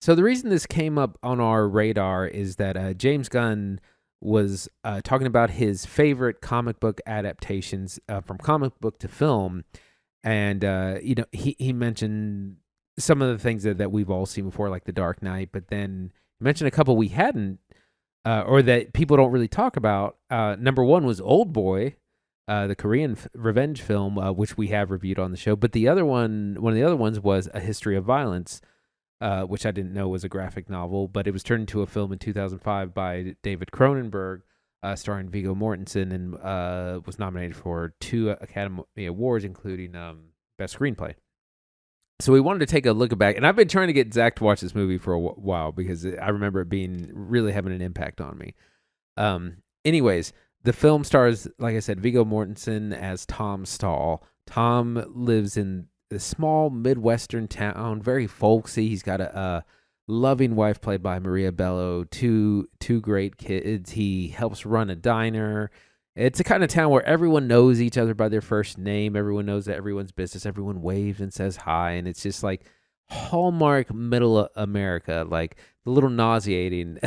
So the reason this came up on our radar is that James Gunn was talking about his favorite comic book adaptations from comic book to film, and he mentioned some of the things that we've all seen before, like The Dark Knight, but then he mentioned a couple we hadn't, or that people don't really talk about. Number one was Old Boy, the Korean revenge film, which we have reviewed on the show. But one of the other ones was A History of Violence, which I didn't know was a graphic novel, but it was turned into a film in 2005 by David Cronenberg, starring Viggo Mortensen, and was nominated for 2 Academy Awards, including Best Screenplay. So we wanted to take a look back, and I've been trying to get Zach to watch this movie for a while because I remember it really having an impact on me. Anyways, the film stars, like I said, Viggo Mortensen as Tom Stahl. Tom lives in a small Midwestern town, very folksy. He's got a loving wife played by Maria Bello, two great kids. He helps run a diner. It's a kind of town where everyone knows each other by their first name. Everyone knows everyone's business. Everyone waves and says hi, and it's just like hallmark middle America, like a little nauseating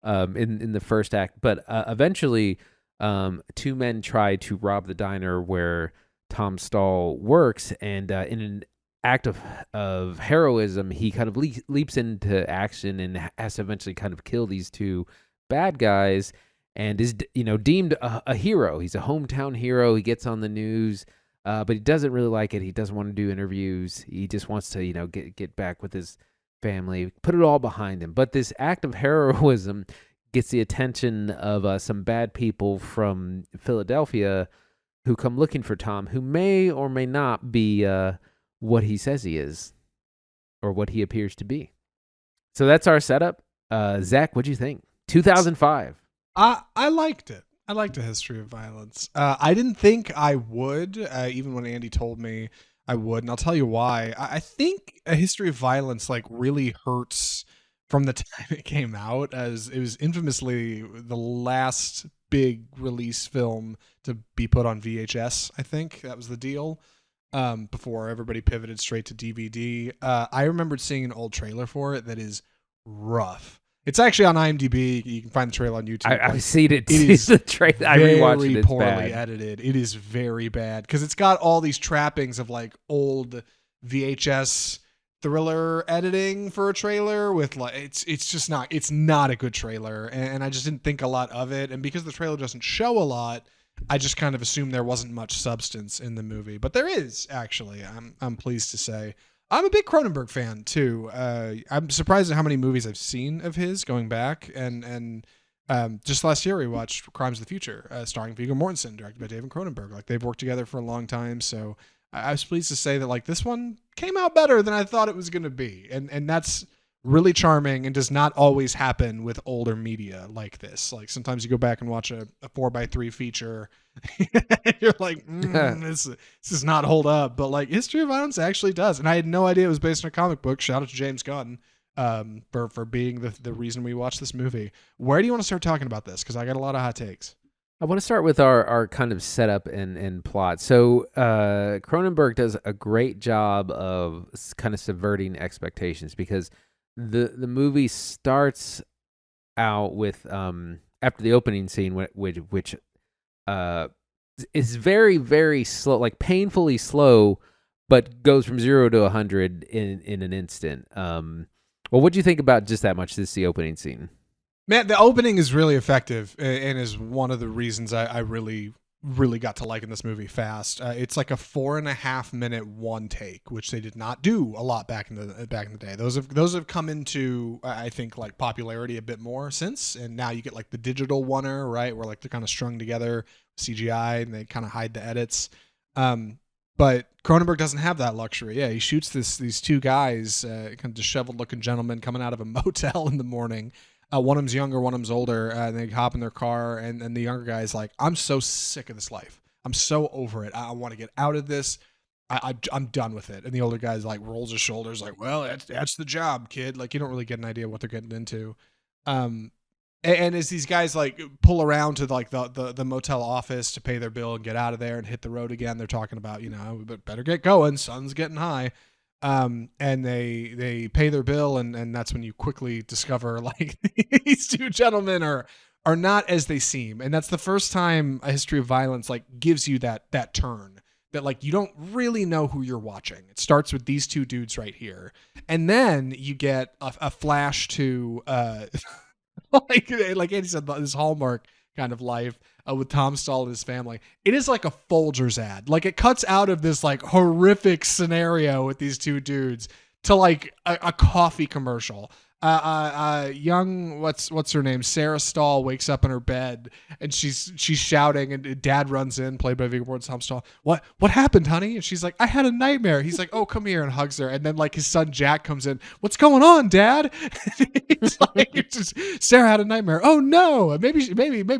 in the first act. But eventually, 2 men try to rob the diner where Tom Stahl works, and in an act of heroism, he kind of leaps into action and has to eventually kind of kill these 2 bad guys, and is deemed a hero. He's a hometown hero. He gets on the news, but he doesn't really like it. He doesn't want to do interviews. He just wants to get back with his family, put it all behind him. But this act of heroism gets the attention of some bad people from Philadelphia who come looking for Tom, who may or may not be what he says he is, or what he appears to be. So that's our setup. Zach, what'd you think? 2005. I liked it. I liked A History of Violence. I didn't think I would, even when Andy told me I would, and I'll tell you why. I think A History of Violence really hurts from the time it came out, as it was infamously the last big release film to be put on VHS. I think that was the deal, before everybody pivoted straight to DVD. I remembered seeing an old trailer for it that is rough. It's actually on IMDb. You can find the trailer on YouTube. I've seen it. It is the trailer. I rewatched it. Very It's poorly bad. edited. It is very bad because it's got all these trappings of old VHS thriller editing for a trailer with it's just not a good trailer, and I just didn't think a lot of it. And because the trailer doesn't show a lot, I just kind of assumed there wasn't much substance in the movie, but there is actually. I'm pleased to say. I'm a big Cronenberg fan too. I'm surprised at how many movies I've seen of his going back, and just last year we watched Crimes of the Future, starring Viggo Mortensen, directed by David Cronenberg. They've worked together for a long time, so I was pleased to say that this one came out better than I thought it was going to be, and that's really charming and does not always happen with older media like this. Sometimes you go back and watch a 4x3 feature, you're like, this does not hold up. But History of Violence actually does, and I had no idea it was based on a comic book. Shout out to James Gunn for being the reason we watched this movie. Where do you want to start talking about this? Because I got a lot of hot takes. I want to start with our kind of setup and plot. So Cronenberg does a great job of kind of subverting expectations, because the movie starts out with after the opening scene, which is very, very slow, painfully slow, but goes from 0 to 100 in an instant. Well, what do you think about just that much? This is the opening scene. Man, the opening is really effective, and is one of the reasons I really got to liking this movie fast. It's like a 4.5 minute one take, which they did not do a lot back in the day. Those have come into, I think, popularity a bit more since, and now you get the digital oneer, right, where they're kind of strung together CGI and they kind of hide the edits. But Cronenberg doesn't have that luxury. Yeah, he shoots these 2 guys, kind of disheveled looking gentlemen coming out of a motel in the morning. One of them's younger, one of them's older, and they hop in their car, and the younger guy's like, I'm so sick of this life. I'm so over it. I want to get out of this. I'm done with it. And the older guy's rolls his shoulders well, that's the job, kid. You don't really get an idea what they're getting into. And as these guys pull around to the motel office to pay their bill and get out of there and hit the road again, they're talking about, we better get going. Sun's getting high. And they pay their bill, and that's when you quickly discover like these two gentlemen are not as they seem. And that's the first time A History of Violence like gives you that turn that like you don't really know who you're watching. It starts with these two dudes right here, and then you get a flash to like Andy said, this Hallmark kind of life with Tom Stahl and his family. It is like a Folgers ad. Like it cuts out of this like horrific scenario with these two dudes to like a coffee commercial. Young, what's her name? Sarah Stahl wakes up in her bed and she's shouting, and Dad runs in, played by Viggo Mortensen, Tom Stahl. What happened, honey? And she's like, I had a nightmare. He's like, oh, come here, and hugs her. And then like his son Jack comes in. What's going on, Dad? He's like, Sarah had a nightmare. Oh no, maybe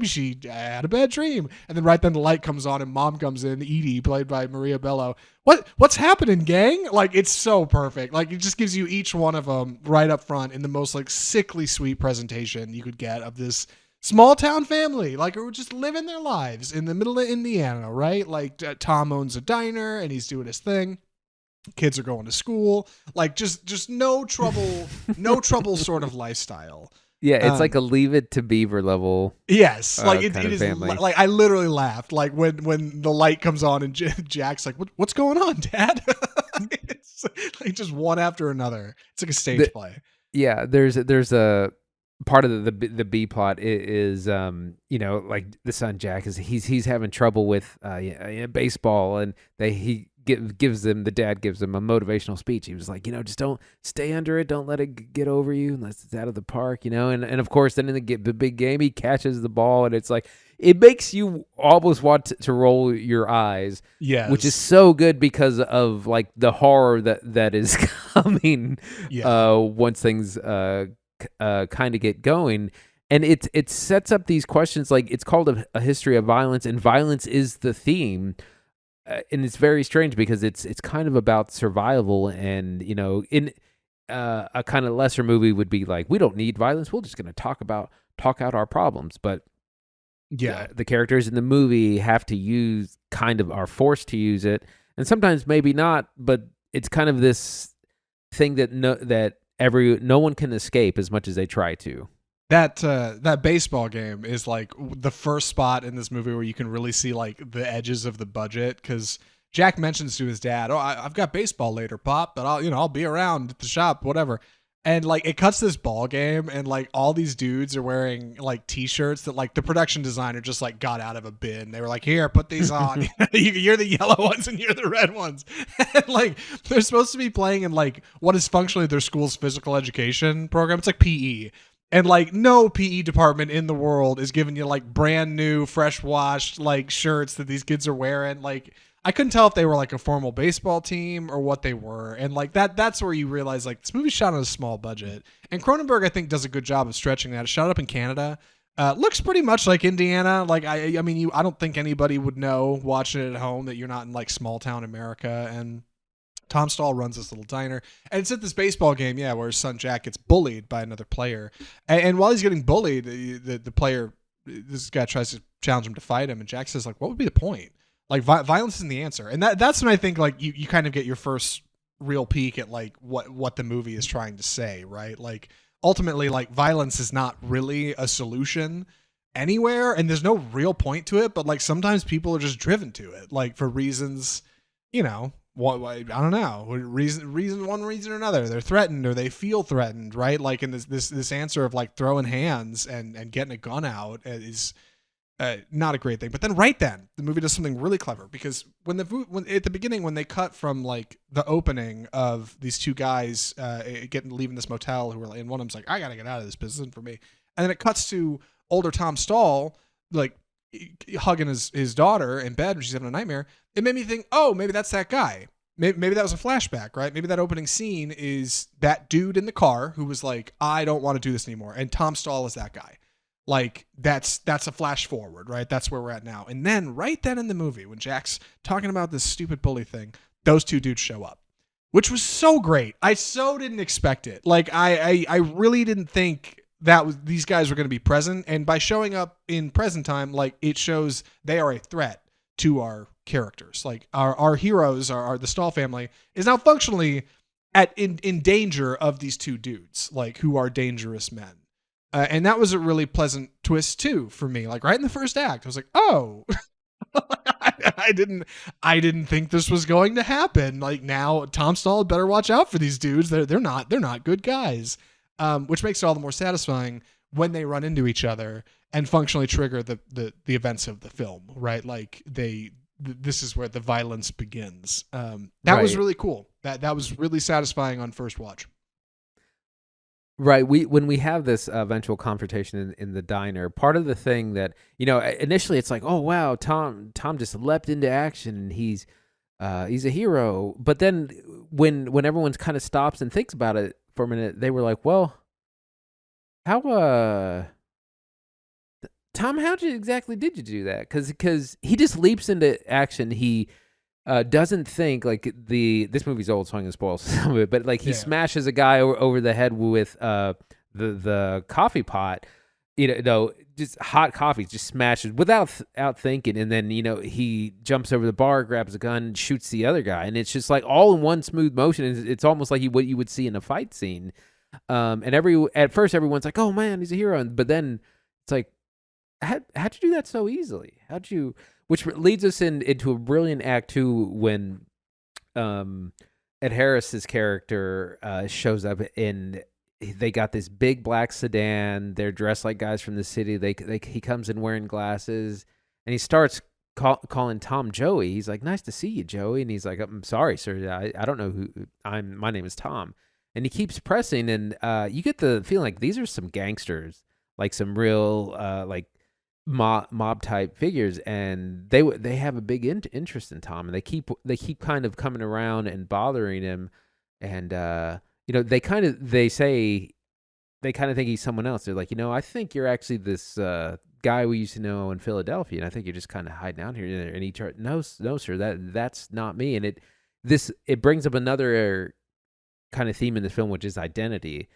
she had a bad dream. And then right then the light comes on and Mom comes in, Edie, played by Maria Bello. What's happening, gang? Like, it's so perfect. Like, it just gives you each one of them right up front in the most like sickly sweet presentation you could get of this small town family, like who are just living their lives in the middle of Indiana, right? Like Tom owns a diner and he's doing his thing. Kids are going to school, like just no trouble, no trouble sort of lifestyle. Yeah, it's like a Leave It to Beaver level. Yes, like it is. Family. Like I literally laughed, like when the light comes on and Jack's like, "What's going on, Dad?" It's like just one after another. It's like a stage play. Yeah, there's a part of the B plot is like the son Jack is he's having trouble with baseball, and the dad gives him a motivational speech. He was like, just don't stay under it, don't let it get over you unless it's out of the park, and of course then in the big game he catches the ball, and it's like it makes you almost want to roll your eyes. Yes. Which is so good because of like the horror that is coming once things kind of get going. And it sets up these questions, like it's called a history of violence, and violence is the theme. And it's very strange because it's kind of about survival, and in a kind of lesser movie would be like, we don't need violence, we're just going to talk out our problems. But the characters in the movie have to are forced to use it, and sometimes maybe not, but it's kind of this thing that no one can escape as much as they try to. That baseball game is like the first spot in this movie where you can really see like the edges of the budget, because Jack mentions to his dad, "Oh, I've got baseball later, Pop, but I'll be around at the shop, whatever." And like it cuts this ball game, and like all these dudes are wearing like T-shirts that like the production designer just like got out of a bin. They were like, "Here, put these on. You're the yellow ones and you're the red ones." And like they're supposed to be playing in like what is functionally their school's physical education program. It's like PE. And like no PE department in the world is giving you like brand new, fresh washed like shirts that these kids are wearing. Like I couldn't tell if they were like a formal baseball team or what they were. And like that's where you realize like this movie's shot on a small budget. And Cronenberg, I think, does a good job of stretching that. It's shot up in Canada. Looks pretty much like Indiana. Like I don't think anybody would know watching it at home that you're not in like small town America. And Tom Stahl runs this little diner, and it's at this baseball game, where his son Jack gets bullied by another player. And while he's getting bullied, the player, this guy tries to challenge him to fight him, and Jack says, like, what would be the point? Like, violence isn't the answer. And that's when I think, like, you kind of get your first real peek at, like, what the movie is trying to say, right? Like, ultimately, like, violence is not really a solution anywhere, and there's no real point to it, but, like, sometimes people are just driven to it, like, for reasons, I don't know, one reason or another. They're threatened or they feel threatened, right? Like in this answer of like throwing hands and getting a gun out is not a great thing. But then right then the movie does something really clever, because when at the beginning, when they cut from like the opening of these two guys leaving this motel, who were like, and one of them's like, I gotta get out of this, this isn't for me. And then it cuts to older Tom Stahl like hugging his daughter in bed when she's having a nightmare. It made me think, oh, maybe that's that guy. Maybe that was a flashback, right? Maybe that opening scene is that dude in the car who was like, I don't want to do this anymore. And Tom Stahl is that guy. Like that's a flash forward, right? That's where we're at now. And then right then in the movie, when Jack's talking about this stupid bully thing, those two dudes show up, which was so great. I so didn't expect it. Like I really didn't think these guys were going to be present, and by showing up in present time, like it shows they are a threat to our characters. Like our heroes, the Stahl family is now functionally in danger of these two dudes, like, who are dangerous men. And that was a really pleasant twist too for me. Like, right in the first act, I was like, oh, I didn't think this was going to happen. Like, now Tom Stall better watch out for these dudes. They're not good guys. Which makes it all the more satisfying when they run into each other and functionally trigger the events of the film, right? Like, this is where the violence begins. That was really cool. That was really satisfying on first watch. Right. When we have this eventual confrontation in the diner, part of the thing that, initially it's like, oh wow, Tom just leapt into action and he's a hero. But then when everyone kind of stops and thinks about it for a minute, they were like, well, how Tom, how exactly did you do that? Because he just leaps into action. He doesn't think, like, this movie's old, so I'm gonna spoil some of it, but like he smashes a guy over the head with the coffee pot, just hot coffee, just smashes without thinking, and then he jumps over the bar, grabs a gun, shoots the other guy, and it's just like all in one smooth motion. It's almost like what you would see in a fight scene. And at first everyone's like, oh man, he's a hero, but then it's like, how'd you do that so easily? Which leads us into a brilliant act two when Ed Harris's character shows up, and they got this big black sedan. They're dressed like guys from the city. He comes in wearing glasses, and he starts calling Tom Joey. He's like, nice to see you, Joey. And he's like, I'm sorry, sir. I don't know who my name is Tom. And he keeps pressing, and you get the feeling like these are some gangsters, like some real like mob type figures, and they have a big interest in Tom, and they keep kind of coming around and bothering him, and they kind of think he's someone else. They're like, I think you're actually this guy we used to know in Philadelphia, and I think you're just kind of hiding out here. And he no sir, that's not me. And it brings up another kind of theme in the film, which is identity.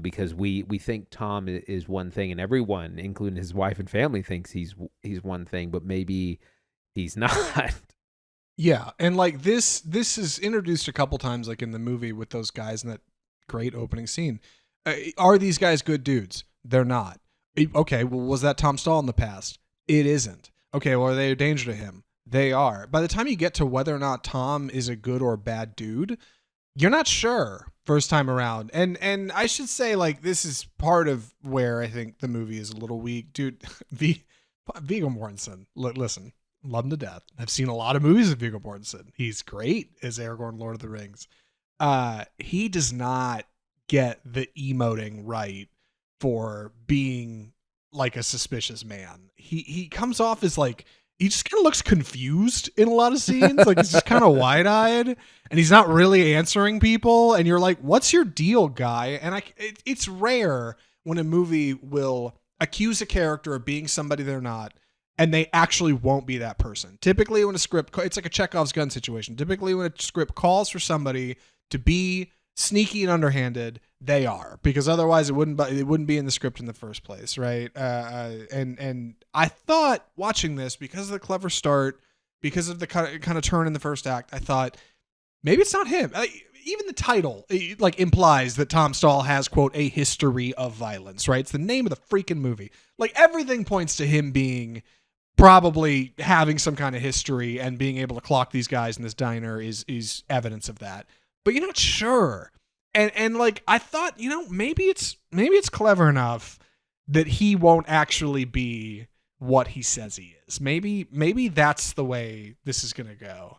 Because we think Tom is one thing, and everyone, including his wife and family, thinks he's one thing, but maybe he's not. Yeah, and like this is introduced a couple times, like in the movie with those guys in that great opening scene. Are these guys good dudes? They're not. Okay, well, was that Tom Stall in the past? It isn't. Okay, well, are they a danger to him? They are. By the time you get to whether or not Tom is a good or bad dude, you're not sure first time around. And I should say, like, this is part of where I think the movie is a little weak. Dude, Viggo Mortensen, listen, love him to death. I've seen a lot of movies of Viggo Mortensen. He's great as Aragorn, Lord of the Rings. He does not get the emoting right for being like a suspicious man. He comes off as like, he just kind of looks confused in a lot of scenes. Like, he's just kind of wide-eyed, and he's not really answering people. And you're like, what's your deal, guy? And it's rare when a movie will accuse a character of being somebody they're not, and they actually won't be that person. Typically, when a script, it's like a Chekhov's gun situation. Typically, when a script calls for somebody to be sneaky and underhanded, they are, because otherwise it wouldn't be in the script in the first place, right? And I thought, watching this, because of the clever start, because of the kind of turn in the first act, I thought maybe it's not him. Even the title like implies that Tom Stall has, quote, a history of violence, right? It's the name of the freaking movie. Like, everything points to him being probably having some kind of history, and being able to clock these guys in this diner is evidence of that. But you're not sure. And like, I thought, maybe it's clever enough that he won't actually be what he says he is. Maybe that's the way this is going to go.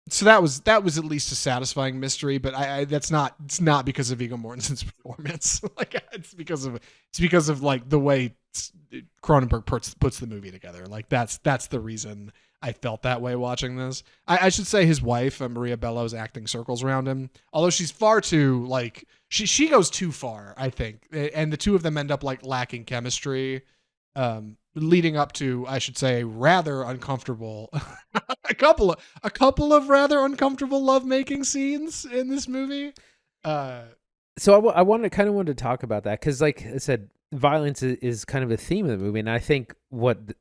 So that was at least a satisfying mystery, but it's not because of Viggo Mortensen's performance. Like, it's because of like the way Cronenberg puts the movie together. Like, that's the reason I felt that way watching this. I should say his wife, Maria Bello, is acting circles around him, although she's far too, like, she goes too far, I think, and the two of them end up like lacking chemistry, leading up to, I should say, rather uncomfortable a couple of rather uncomfortable lovemaking scenes in this movie. So I wanted to talk about that, because, like I said, violence is kind of a theme of the movie, and I think what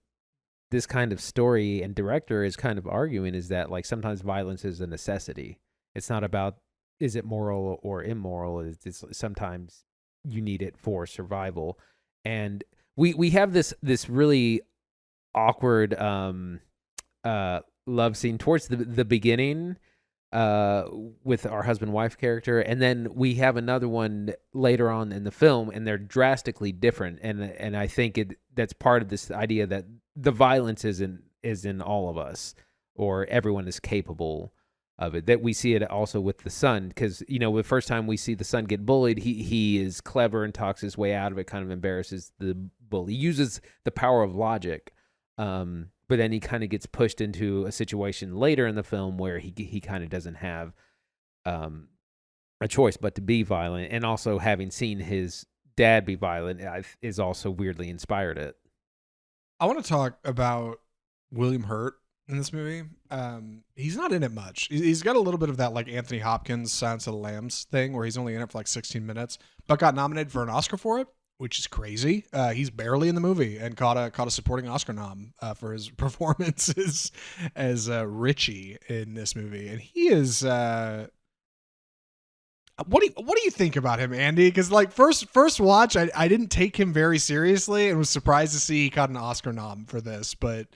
this kind of story and director is kind of arguing is that like sometimes violence is a necessity. It's not about is it moral or immoral. It's sometimes you need it for survival. And we have this really awkward love scene towards the beginning with our husband wife character, and then we have another one later on in the film, and they're drastically different. And I think that's part of this idea that the violence is in all of us, or everyone is capable of it. That we see it also with the son, because the first time we see the son get bullied, he is clever and talks his way out of it, kind of embarrasses the bully, uses the power of logic. But then he kind of gets pushed into a situation later in the film where he kind of doesn't have a choice but to be violent. And also having seen his dad be violent is also weirdly inspired it. I want to talk about William Hurt in this movie. He's not in it much. He's got a little bit of that like Anthony Hopkins Silence of the Lambs thing where he's only in it for like 16 minutes, but got nominated for an Oscar for it, which is crazy. He's barely in the movie and caught a supporting Oscar nom for his performances as Richie in this movie. And he is what do you think about him, Andy? Because like first watch, I didn't take him very seriously and was surprised to see he got an Oscar nom for this. But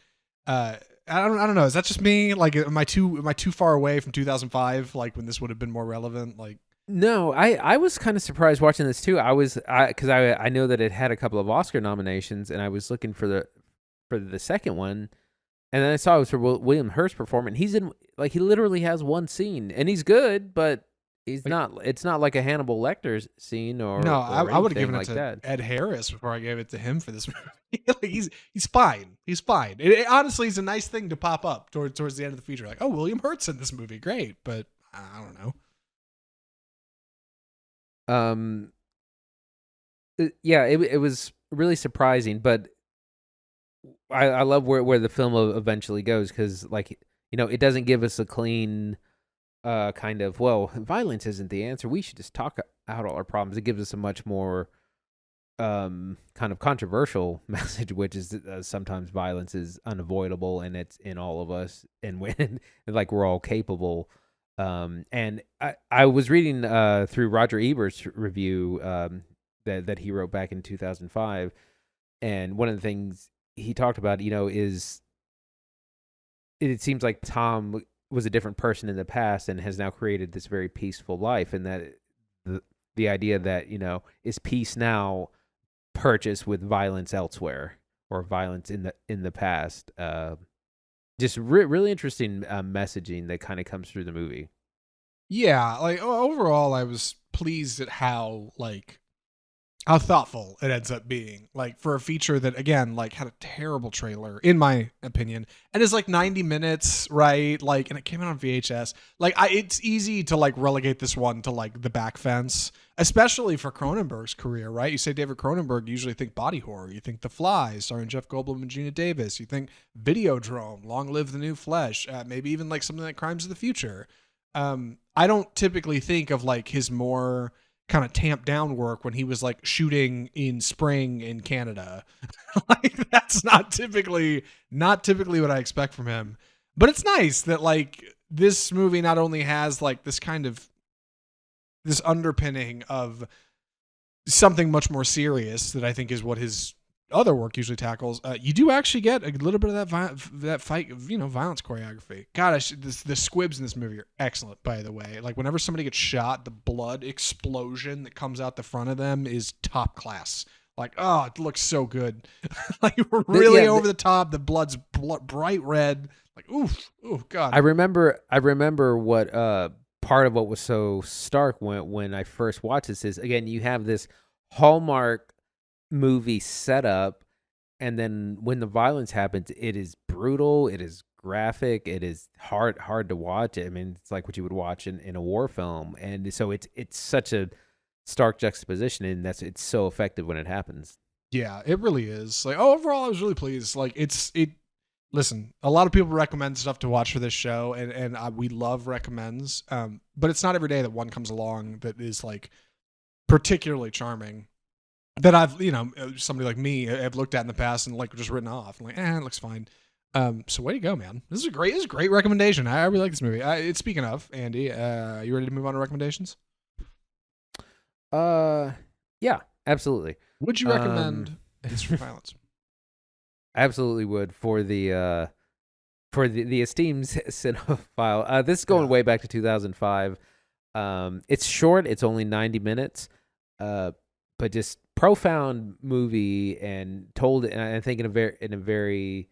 I don't know. Is that just me? Like, am I too far away from 2005? Like when this would have been more relevant? Like. No, I was kind of surprised watching this too. Because I know that it had a couple of Oscar nominations, and I was looking for the second one, and then I saw it was for William Hurt's performance. He's in like he literally has one scene, and he's good, but he's not. It's not like a Hannibal Lecter scene or no. I would have given it like to that. Ed Harris before I gave it to him for this movie. Like he's fine. He's fine. It honestly is a nice thing to pop up towards the end of the feature. Like, oh, William Hurt's in this movie, great, but I don't know. It was really surprising, but I love where the film eventually goes, because like it doesn't give us a clean kind of, well, violence isn't the answer, we should just talk out all our problems. It gives us a much more kind of controversial message, which is sometimes violence is unavoidable and it's in all of us, and when like we're all capable. And I was reading through Roger Ebert's review that he wrote back in 2005, and one of the things he talked about, is it seems like Tom was a different person in the past and has now created this very peaceful life, and that the idea that is peace now purchased with violence elsewhere, or violence in the past. Just really interesting messaging that kind of comes through the movie. Yeah, like overall, I was pleased at how thoughtful it ends up being. Like for a feature that again like had a terrible trailer in my opinion, and is like 90 minutes, right? Like, and it came out on VHS. Like it's easy to like relegate this one to like the back fence, especially for Cronenberg's career, right? You say David Cronenberg, you usually think body horror. You think The Fly, starring Jeff Goldblum and Gina Davis. You think Videodrome, Long Live the New Flesh. Maybe even like something like Crimes of the Future. I don't typically think of like his more kind of tamped down work when he was like shooting in spring in Canada. Like that's not typically what I expect from him. But it's nice that like this movie not only has like this kind of this underpinning of something much more serious that I think is what his other work usually tackles. You do actually get a little bit of that fight, violence choreography. God, the squibs in this movie are excellent, by the way. Like whenever somebody gets shot, the blood explosion that comes out the front of them is top class. Like, oh, it looks so good. Like really over the top. The blood's bright red. Like, oof, God. I remember what part of what was so stark when I first watched this is, again, you have this Hallmark movie setup, and then when the violence happens, it is brutal, it is graphic, it is hard to watch. I mean, it's like what you would watch in a war film, and so it's such a stark juxtaposition, and it's so effective when it happens. Yeah, it really is. Like, overall, I was really pleased. Like, listen, a lot of people recommend stuff to watch for this show, and we love recommends, but it's not every day that one comes along that is like particularly charming, that I've, somebody like me have looked at in the past and like just written off. I'm like, it looks fine. So way to go, man. This is a great recommendation. I really like this movie. It's speaking of, Andy, you ready to move on to recommendations? Yeah, absolutely. Would you recommend A History of Violence? Absolutely would for the esteemed cinephile. This is going way back to 2005. It's short. It's only 90 minutes. But just profound movie and told, and I think in a very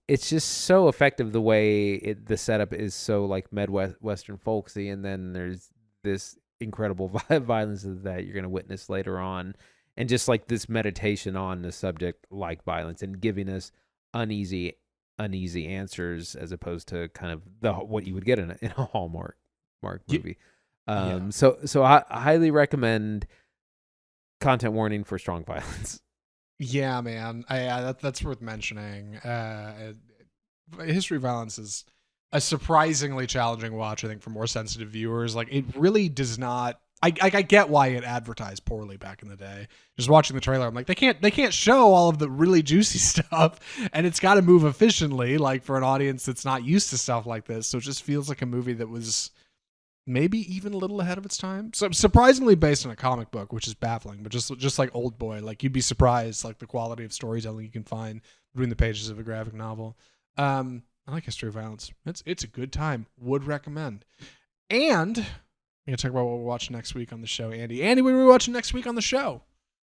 it's just so effective the way the setup is so like Midwestern folksy, and then there's this incredible violence that you're going to witness later on, and just like this meditation on the subject like violence and giving us uneasy answers as opposed to kind of what you would get in a Hallmark movie. So I highly recommend. Content warning for strong violence. Yeah, man. That's worth mentioning. History of Violence is a surprisingly challenging watch, I think, for more sensitive viewers. Like, it really does not. I get why it advertised poorly back in the day. Just watching the trailer, I'm like, they can't show all of the really juicy stuff, and it's got to move efficiently, like for an audience that's not used to stuff like this. So it just feels like a movie that was maybe even a little ahead of its time. So surprisingly based on a comic book, which is baffling, but just like Old Boy, like you'd be surprised like the quality of storytelling you can find between the pages of a graphic novel. I like History of Violence. It's a good time. Would recommend. And I'm gonna talk about what we're watching next week on the show, Andy. Andy, what are we watching next week on the show?